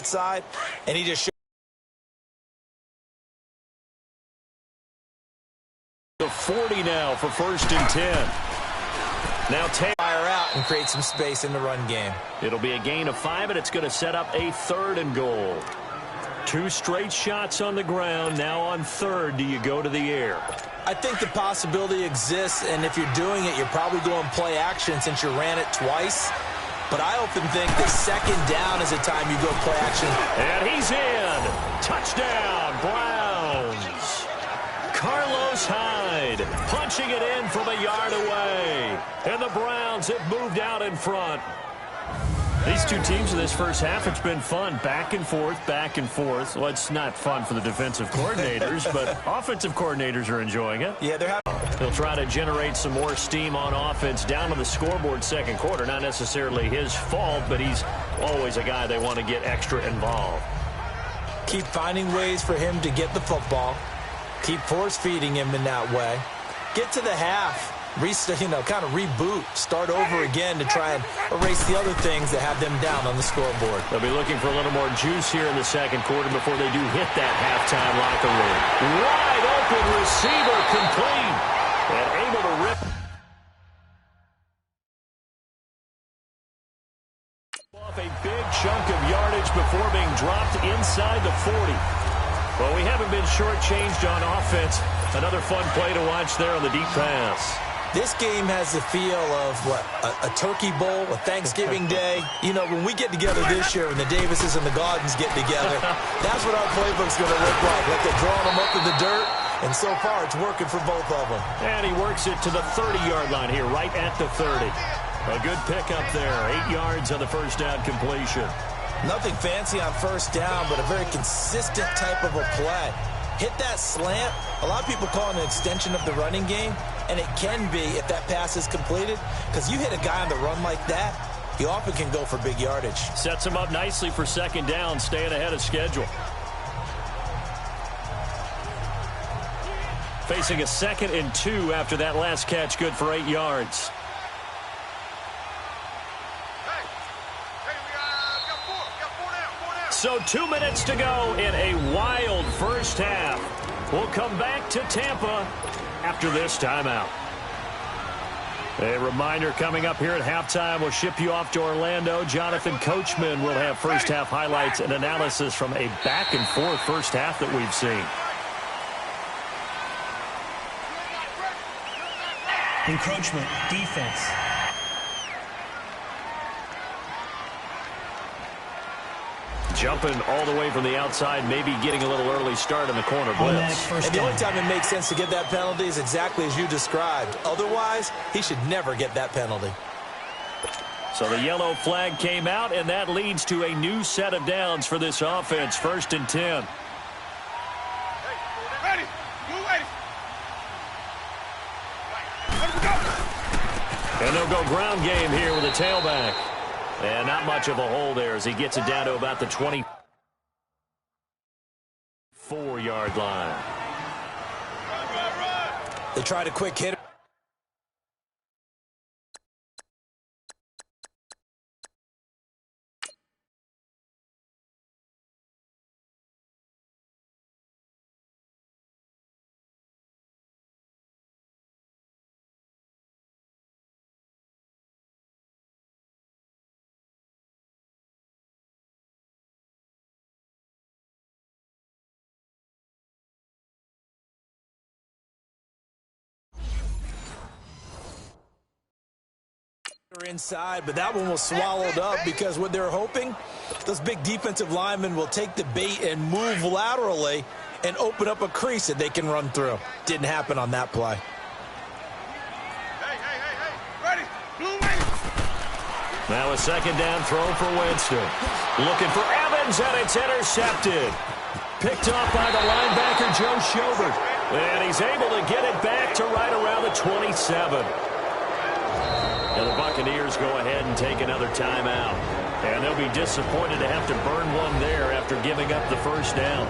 outside, and he just showed the 40 now for 1st and 10. Now fire out and create some space in the run game. It'll be a gain of 5, and it's going to set up a 3rd and goal. 2 straight shots on the ground. Now on 3rd, do you go to the air? I think the possibility exists, and if you're doing it, you're probably going play action since you ran it twice. But I often think that 2nd down is the time you go play action. And he's in. Touchdown, Browns. Carlos Hyde punching it in from a yard away. And the Browns have moved out in front. These two teams in this first half, it's been fun. Back and forth, back and forth. Well, it's not fun for the defensive coordinators, but offensive coordinators are enjoying it. Yeah, they're having. He'll try to generate some more steam on offense down to the scoreboard 2nd quarter. Not necessarily his fault, but he's always a guy they want to get extra involved. Keep finding ways for him to get the football. Keep force-feeding him in that way. Get to the half. Kind of reboot, start over again to try and erase the other things that have them down on the scoreboard. They'll be looking for a little more juice here in the 2nd quarter before they do hit that halftime locker room. Wide open receiver complete and able to rip off a big chunk of yardage before being dropped inside the 40. Well, we haven't been shortchanged on offense. Another fun play to watch there on the deep pass. This game has the feel of, a turkey bowl, a Thanksgiving day. You know, when we get together this year and the Davises and the Gardens get together, that's what our playbook's going to look like. Like they're drawing them up in the dirt, and so far it's working for both of them. And he works it to the 30-yard line here, right at the 30. A good pickup there, 8 yards on the first down completion. Nothing fancy on first down, but a very consistent type of a play. Hit that slant. A lot of people call it an extension of the running game, and it can be if that pass is completed, because you hit a guy on the run like that, you often can go for big yardage. Sets him up nicely for 2nd down, staying ahead of schedule. Facing a 2nd and 2 after that last catch, good for 8 yards. So 2 minutes to go in a wild first half. We'll come back to Tampa after this timeout. A reminder coming up here at halftime, we'll ship you off to Orlando. Jonathan Coachman will have first half highlights and analysis from a back and forth first half that we've seen. Encroachment, defense. Jumping all the way from the outside, maybe getting a little early start in the corner blitz. And the only time it makes sense to get that penalty is exactly as you described. Otherwise, he should never get that penalty. So the yellow flag came out, and that leads to a new set of downs for this offense. 1st and 10. And they'll go ground game here with a tailback. And not much of a hole there as he gets it down to about the 24-yard line. They tried a quick hit. Inside, but that one was swallowed up because what they're hoping, those big defensive linemen will take the bait and move laterally and open up a crease that they can run through. Didn't happen on that play. Ready. Now a 2nd down throw for Winston. Looking for Evans, and it's intercepted. Picked off by the linebacker, Joe Schobert. And he's able to get it back to right around the 27. And the Buccaneers go ahead and take another timeout. And they'll be disappointed to have to burn one there after giving up the first down.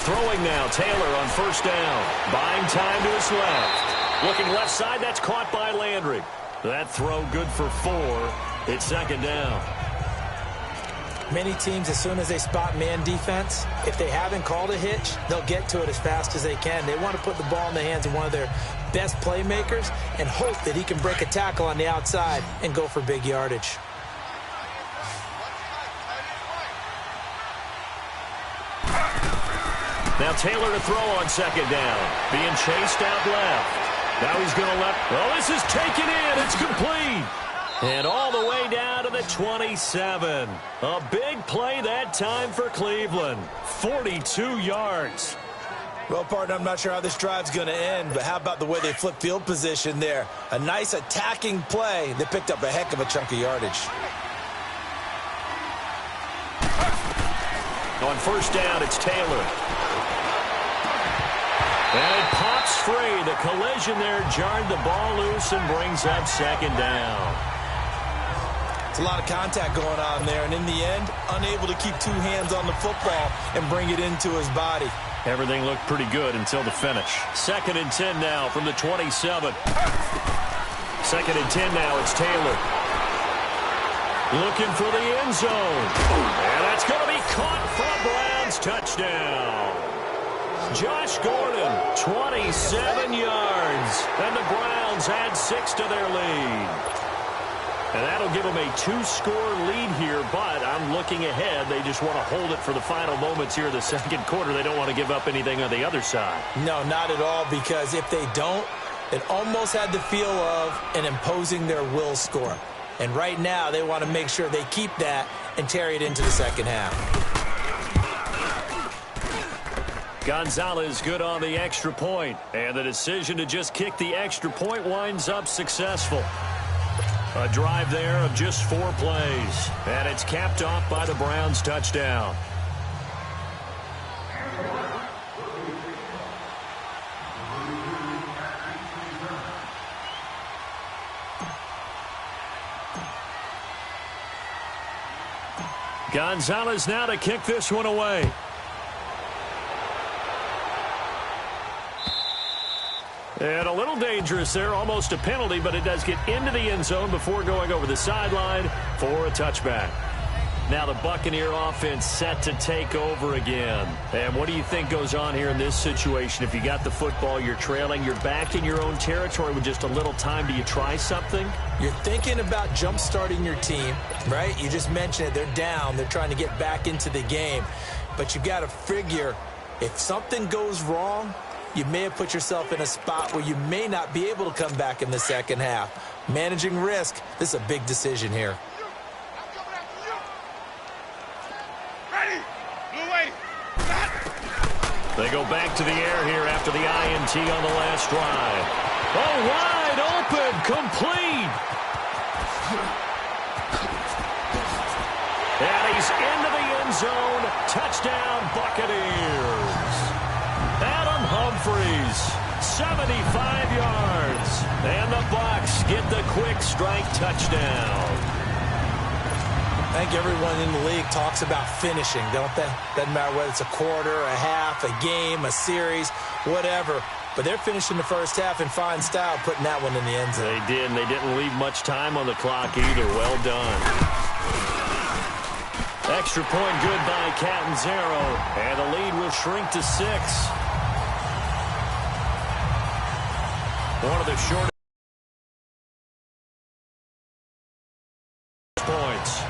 Throwing now, Taylor on first down. Buying time to his left. Looking left side, that's caught by Landry. That throw good for 4. It's second down. Many teams, as soon as they spot man defense, if they haven't called a hitch, they'll get to it as fast as they can. They want to put the ball in the hands of one of their best playmakers and hope that he can break a tackle on the outside and go for big yardage. Now Taylor to throw on second down. Being chased out left. Now he's going to left. Oh, this is taken in. It's complete. And all the way down to the 27. A big play that time for Cleveland. 42 yards. Well, partner, I'm not sure how this drive's going to end, but how about the way they flip field position there? A nice attacking play. They picked up a heck of a chunk of yardage. On first down, it's Taylor. And it pops free. The collision there jarred the ball loose and brings up second down. It's a lot of contact going on there, and in the end, unable to keep two hands on the football and bring it into his body. Everything looked pretty good until the finish. 2nd and 10 now from the 27. 2nd and 10 now, it's Taylor. Looking for the end zone. And that's going to be caught for a Browns touchdown. Josh Gordon, 27 yards. And the Browns add 6 to their lead. And that'll give them a 2-score lead here, but I'm looking ahead. They just want to hold it for the final moments here in the second quarter. They don't want to give up anything on the other side. No, not at all, because if they don't, it almost had the feel of an imposing their will score. And right now, they want to make sure they keep that and carry it into the second half. Gonzalez good on the extra point, and the decision to just kick the extra point winds up successful. A drive there of just 4 plays, and it's capped off by the Browns touchdown. Gonzalez now to kick this one away. And a little dangerous there, almost a penalty, but it does get into the end zone before going over the sideline for a touchback. Now the Buccaneer offense set to take over again. And what do you think goes on here in this situation? If you got the football, you're trailing, you're back in your own territory with just a little time. Do you try something? You're thinking about jump-starting your team, right? You just mentioned it. They're down. They're trying to get back into the game. But you got to figure if something goes wrong, you may have put yourself in a spot where you may not be able to come back in the second half. Managing risk, this is a big decision here. They go back to the air here after the INT on the last drive. Oh, wide open, complete. And he's into the end zone. Touchdown, Buccaneers. Adam Humphries, 75 yards. And the Bucs get the quick strike touchdown. I think everyone in the league talks about finishing, don't they? Doesn't matter whether it's a quarter, a half, a game, a series, whatever. But they're finishing the first half in fine style, putting that one in the end zone. They did, and they didn't leave much time on the clock either. Well done. Extra point good by Catanzaro, and the lead will shrink to 6. One of the shortest points.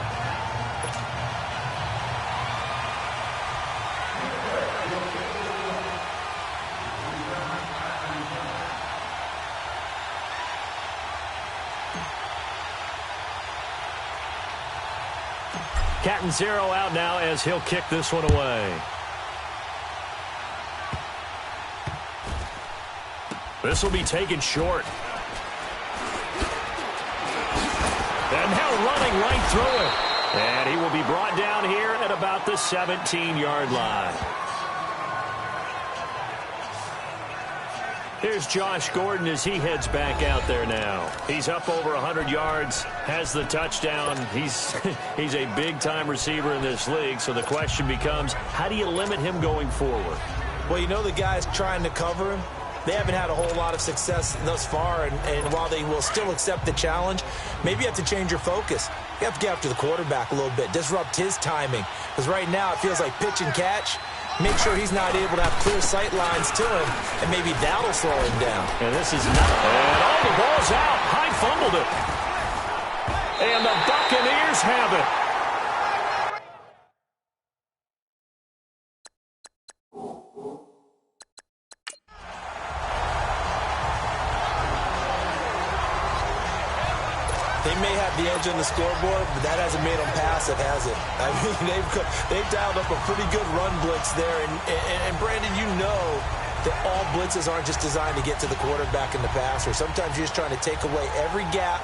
Catanzaro out now as he'll kick this one away. This will be taken short. And now running right through it. And he will be brought down here at about the 17-yard line. Here's Josh Gordon as he heads back out there now. He's up over 100 yards, has the touchdown. He's a big-time receiver in this league, so the question becomes, how do you limit him going forward? Well, you know the guys trying to cover him, they haven't had a whole lot of success thus far, and while they will still accept the challenge, maybe you have to change your focus. You have to get after the quarterback a little bit, disrupt his timing, because right now it feels like pitch and catch. Make sure he's not able to have clear sight lines to him, and maybe that'll slow him down. And this is not, and all the ball's out. High fumbled it. And the Buccaneers have it. They may have the edge on the scoreboard, but that hasn't made them passive, has it? I mean, they've dialed up a pretty good run blitz there. And Brandon, you know that all blitzes aren't just designed to get to the quarterback and the passer. Sometimes you're just trying to take away every gap,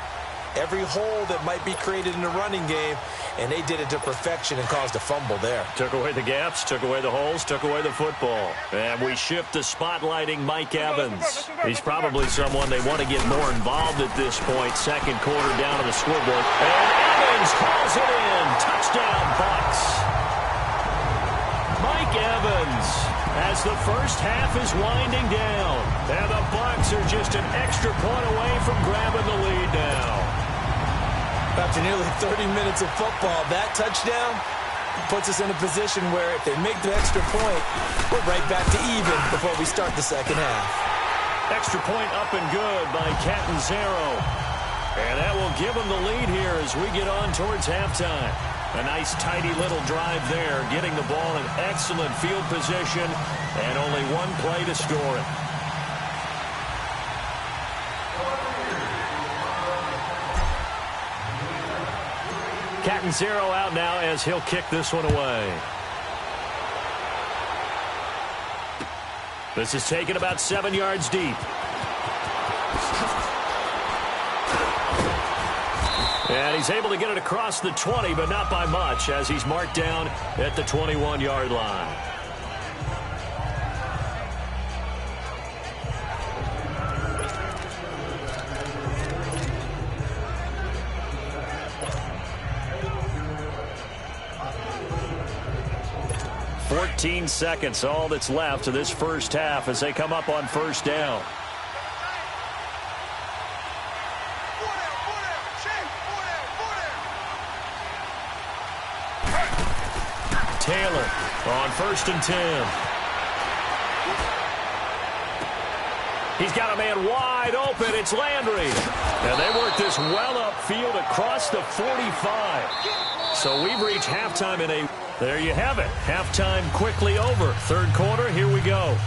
every hole that might be created in the running game, and they did it to perfection and caused a fumble there. Took away the gaps, took away the holes, took away the football. And we shift to spotlighting Mike Evans. He's probably someone they want to get more involved at this point. Second quarter down on the scoreboard. And Evans calls it in. Touchdown, Bucs. Mike Evans, as the first half is winding down. And the Bucs are just an extra point away from grabbing the lead now. After nearly 30 minutes of football, that touchdown puts us in a position where if they make the extra point, we're right back to even before we start the second half. Extra point up and good by Catanzaro. And that will give them the lead here as we get on towards halftime. A nice, tidy little drive there, getting the ball in excellent field position, and only one play to score it. Catanzaro out now as he'll kick this one away. This is taken about 7 yards deep. And he's able to get it across the 20, but not by much, as he's marked down at the 21-yard line. "14 seconds, all that's left to this first half as they come up on first down. Taylor on 1st and 10. He's got a man wide open. It's Landry. And they work this well upfield across the 45. So we've reached halftime in a... There you have it. Halftime quickly over. Third quarter, here we go.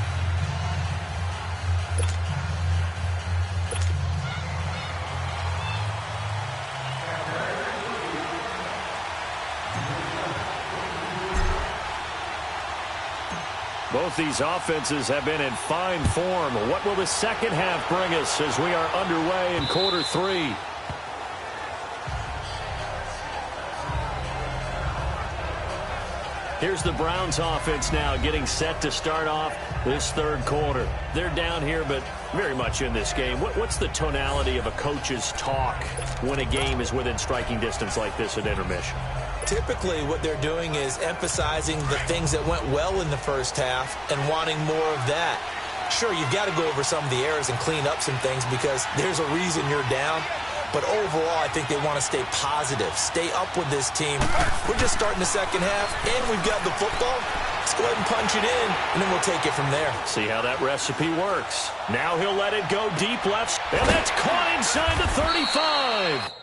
Both these offenses have been in fine form. What will the second half bring us as we are underway in quarter three? Here's the Browns offense now getting set to start off this third quarter. They're down here, but very much in this game. What's the tonality of a coach's talk when a game is within striking distance like this at intermission? Typically, what they're doing is emphasizing the things that went well in the first half and wanting more of that. Sure, you've got to go over some of the errors and clean up some things because there's a reason you're down. But overall, I think they want to stay positive, stay up with this team. We're just starting the second half, and we've got the football. Let's go ahead and punch it in, and then we'll take it from there. See how that recipe works. Now he'll let it go deep left, and that's caught inside the 35.